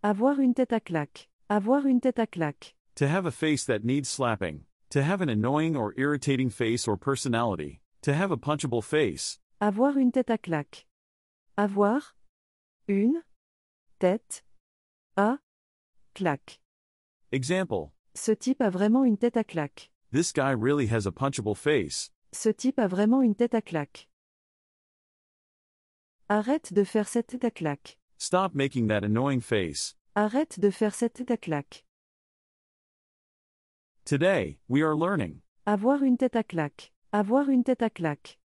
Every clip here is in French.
Avoir une tête à claque. Avoir une tête à claque. To have a face that needs slapping. To have an annoying or irritating face or personality. To have a punchable face. Avoir une tête à claque. Avoir une tête à claque. Example. Ce type a vraiment une tête à claque. This guy really has a punchable face. Ce type a vraiment une tête à claque. Arrête de faire cette tête à claque. Stop making that annoying face. Arrête de faire cette tête à claque. Today, we are learning. Avoir une tête à claque. Avoir une tête à claque.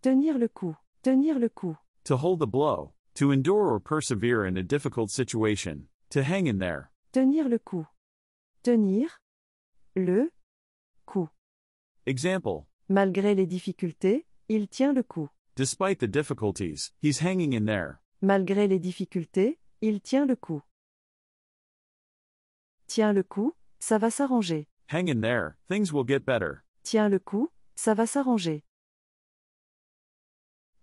Tenir le coup. Tenir le coup. To hold the blow. To endure or persevere in a difficult situation. To hang in there. Tenir le coup. Tenir le coup. Example. Malgré les difficultés, il tient le coup. Despite the difficulties, he's hanging in there. Malgré les difficultés, il tient le coup. Tiens le coup, ça va s'arranger. Hang in there, things will get better. Tiens le coup, ça va s'arranger.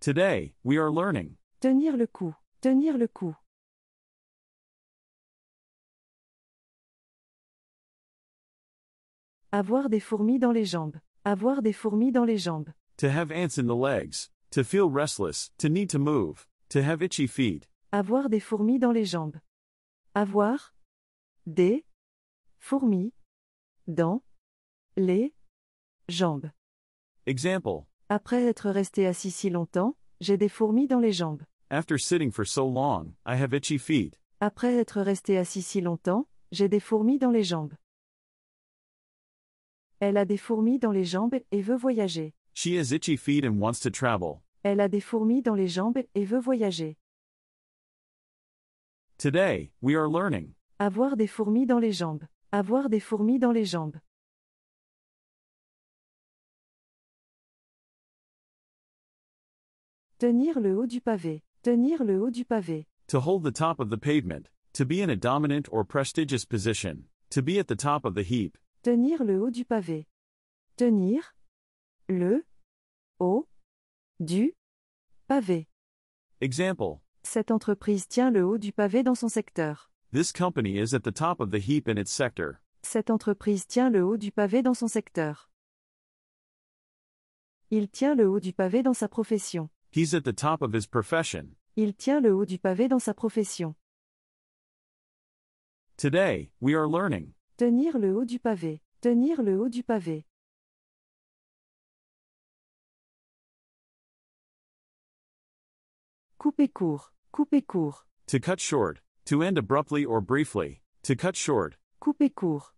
Today, we are learning. Tenir le coup. Tenir le coup. Avoir des fourmis dans les jambes. Avoir des fourmis dans les jambes. To have ants in the legs. To feel restless. To need to move. To have itchy feet. Avoir des fourmis dans les jambes. Avoir des fourmis dans les jambes. Example. Après être resté assis si longtemps, j'ai des fourmis dans les jambes. After sitting for so long, I have itchy feet. Après être resté assis si longtemps, j'ai des fourmis dans les jambes. Elle a des fourmis dans les jambes et veut voyager. She has itchy feet and wants to travel. Elle a des fourmis dans les jambes et veut voyager. Today, we are learning. Avoir des fourmis dans les jambes. Avoir des fourmis dans les jambes. Tenir le haut du pavé. Tenir le haut du pavé. To hold the top of the pavement. To be in a dominant or prestigious position. To be at the top of the heap. Tenir le haut du pavé. Tenir le haut du pavé. Example. Cette entreprise tient le haut du pavé dans son secteur. This company is at the top of the heap in its sector. Cette entreprise tient le haut du pavé dans son secteur. Il tient le haut du pavé dans sa profession. He's at the top of his profession. Il tient le haut du pavé dans sa profession. Today, we are learning. Tenir le haut du pavé. Tenir le haut du pavé. Couper court. Couper court. To cut short. To end abruptly or briefly. To cut short. Couper court.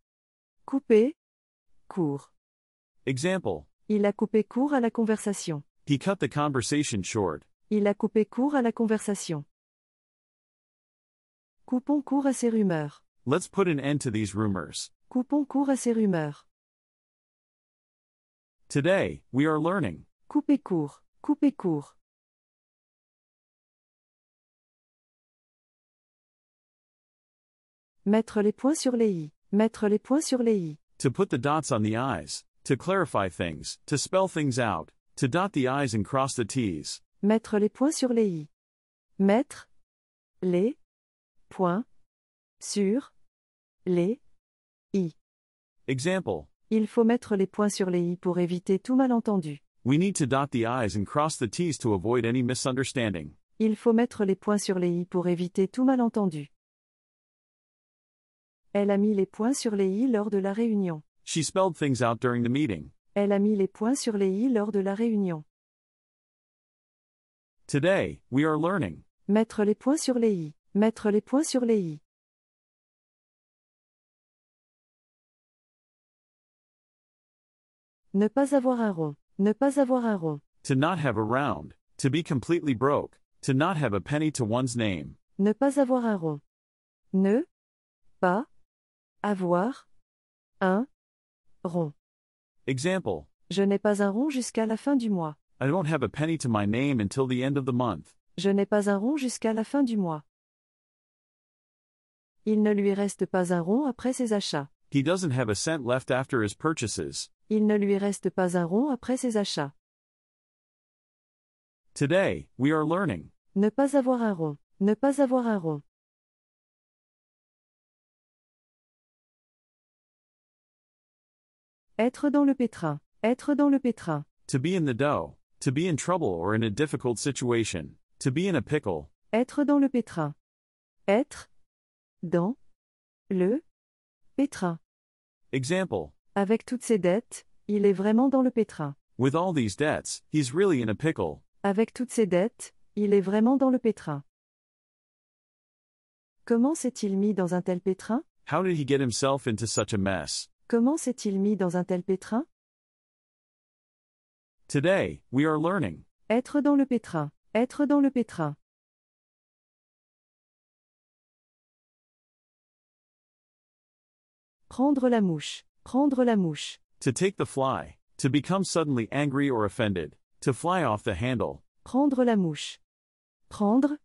Couper court. Example. Il a coupé court à la conversation. He cut the conversation short. Il a coupé court à la conversation. Coupons court à ces rumeurs. Let's put an end to these rumors. Coupons court à ces rumeurs. Today, we are learning. Couper court. Couper court. Mettre les points sur les i. Mettre les points sur les i. To put the dots on the i's. To clarify things. To spell things out. To dot the i's and cross the t's. Mettre les points sur les i. Mettre les points sur les i. Example. Il faut mettre les points sur les i pour éviter tout malentendu. We need to dot the i's and cross the t's to avoid any misunderstanding. Il faut mettre les points sur les i pour éviter tout malentendu. Elle a mis les points sur les i lors de la réunion. She spelled things out during the meeting. Elle a mis les points sur les i lors de la réunion. Today, we are learning. Mettre les points sur les i. Mettre les points sur les i. Ne pas avoir un rond. Ne pas avoir un rond. To not have a round. To be completely broke. To not have a penny to one's name. Ne pas avoir un rond. Ne pas avoir un rond. Example. Je n'ai pas un rond jusqu'à la fin du mois. I don't have a penny to my name until the end of the month. Je n'ai pas un rond jusqu'à la fin du mois. Il ne lui reste pas un rond après ses achats. He doesn't have a cent left after his purchases. Il ne lui reste pas un rond après ses achats. Today, we are learning. Ne pas avoir un rond. Ne pas avoir un rond. Être dans le pétrin. Être dans le pétrin. To be in the dough. To be in trouble or in a difficult situation. To be in a pickle. Être dans le pétrin. Être dans le pétrin. Example. Avec toutes ses dettes, il est vraiment dans le pétrin. With all these debts, he's really in a pickle. Avec toutes ses dettes, il est vraiment dans le pétrin. Comment s'est-il mis dans un tel pétrin? How did he get himself into such a mess? Comment s'est-il mis dans un tel pétrin? Today, we are learning. Être dans le pétrin. Être dans le pétrin. Prendre la mouche. Prendre la mouche. To take the fly. To become suddenly angry or offended. To fly off the handle. Prendre la mouche. Prendre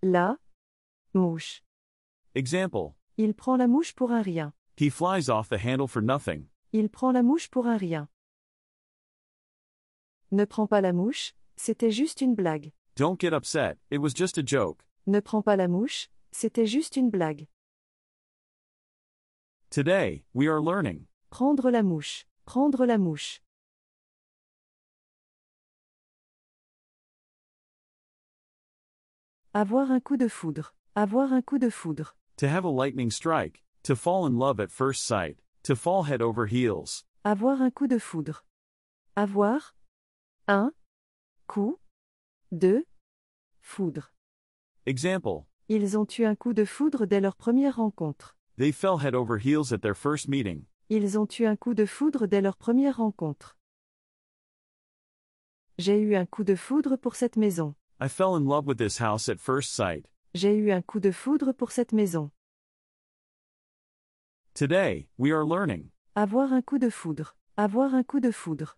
la mouche. Example. Il prend la mouche pour un rien. He flies off the handle for nothing. Il prend la mouche pour un rien. Ne prends pas la mouche, c'était juste une blague. Don't get upset, it was just a joke. Ne prends pas la mouche, c'était juste une blague. Today, we are learning. Prendre la mouche. Prendre la mouche. Avoir un coup de foudre. Avoir un coup de foudre. To have a lightning strike. To fall in love at first sight. To fall head over heels. Avoir un coup de foudre. Avoir un coup de foudre. Example. Ils ont eu un coup de foudre dès leur première rencontre. They fell head over heels at their first meeting. Ils ont eu un coup de foudre dès leur première rencontre. J'ai eu un coup de foudre pour cette maison. I fell in love with this house at first sight. J'ai eu un coup de foudre pour cette maison. Today, we are learning. Avoir un coup de foudre. Avoir un coup de foudre.